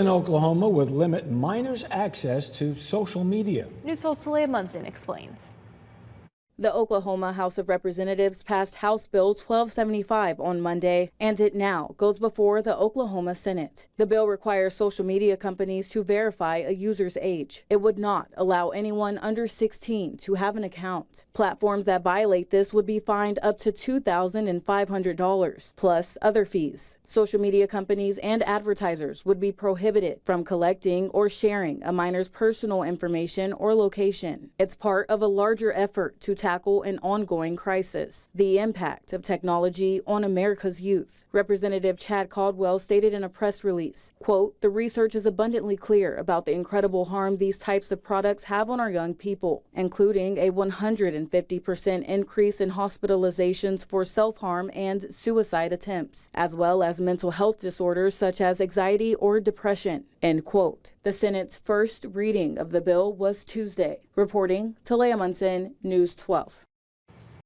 In Oklahoma would limit minors' access to social media. News host Talia Munson explains. The Oklahoma House of Representatives passed House Bill 1275 on Monday, and it now goes before the Oklahoma Senate. The bill requires social media companies to verify a user's age. It would not allow anyone under 16 to have an account. Platforms that violate this would be fined up to $2,500, plus other fees. Social media companies and advertisers would be prohibited from collecting or sharing a minor's personal information or location. It's part of a larger effort to tackle an ongoing crisis, the impact of technology on America's youth. Representative Chad Caldwell stated in a press release, quote, "The research is abundantly clear about the incredible harm these types of products have on our young people, including a 150% increase in hospitalizations for self-harm and suicide attempts, as well as mental health disorders such as anxiety or depression," end quote. The Senate's first reading of the bill was Tuesday. Reporting, Talia Munson, News 12.